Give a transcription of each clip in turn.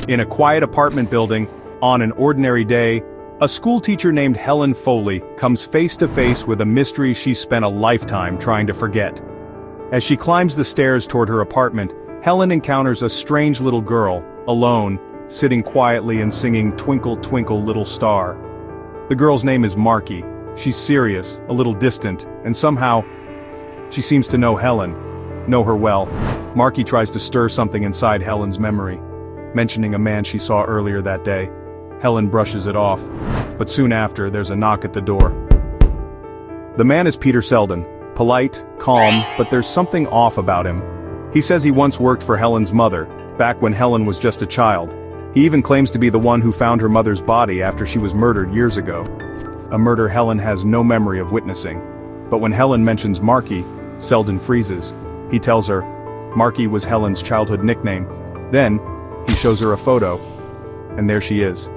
In a quiet apartment building, on an ordinary day, a schoolteacher named Helen Foley comes face to face with a mystery she's spent a lifetime trying to forget. As she climbs the stairs toward her apartment, Helen encounters a strange little girl, alone, sitting quietly and singing "Twinkle Twinkle Little Star." The girl's name is Markie. She's serious, a little distant, and somehow, she seems to know her well. Markie tries to stir something inside Helen's memory, mentioning a man she saw earlier that day. Helen brushes it off, but soon after there's a knock at the door. The man is Peter Selden, polite, calm, but there's something off about him. He says he once worked for Helen's mother, back when Helen was just a child. He even claims to be the one who found her mother's body after she was murdered years ago. A murder Helen has no memory of witnessing. But when Helen mentions Markie, Selden freezes. He tells her Markie was Helen's childhood nickname. Then, he shows her a photo. And there she is.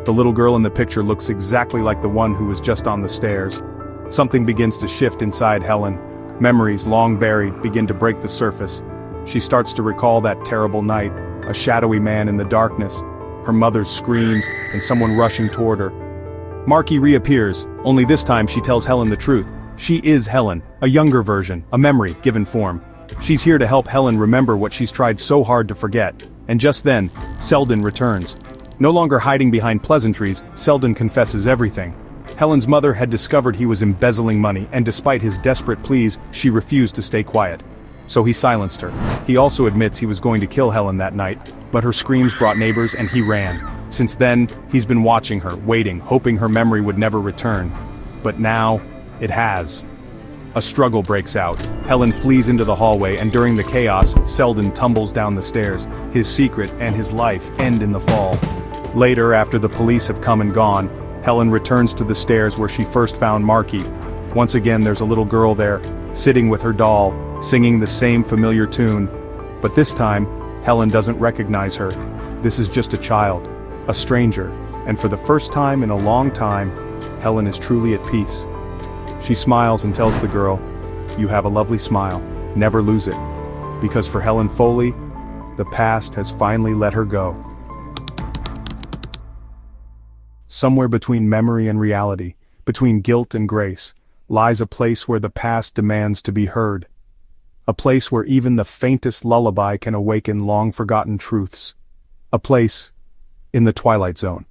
The little girl in the picture looks exactly like the one who was just on the stairs. Something begins to shift inside Helen. Memories long buried begin to break the surface. She starts to recall that terrible night, a shadowy man in the darkness, her mother's screams, and someone rushing toward her. Markie reappears, only this time she tells Helen the truth. She is Helen, a younger version, a memory given form. She's here to help Helen remember what she's tried so hard to forget. And just then, Selden returns. No longer hiding behind pleasantries, Selden confesses everything. Helen's mother had discovered he was embezzling money, and despite his desperate pleas, she refused to stay quiet. So he silenced her. He also admits he was going to kill Helen that night, but her screams brought neighbors and he ran. Since then, he's been watching her, waiting, hoping her memory would never return. But now, it has. A struggle breaks out. Helen flees into the hallway, and during the chaos, Selden tumbles down the stairs. His secret and his life end in the fall. Later, after the police have come and gone, Helen returns to the stairs where she first found Markie. Once again, there's a little girl there, sitting with her doll, singing the same familiar tune. But this time, Helen doesn't recognize her. This is just a child, a stranger, and for the first time in a long time, Helen is truly at peace. She smiles and tells the girl, "You have a lovely smile, never lose it." Because for Helen Foley, the past has finally let her go. Somewhere between memory and reality, between guilt and grace, lies a place where the past demands to be heard. A place where even the faintest lullaby can awaken long-forgotten truths. A place in the Twilight Zone.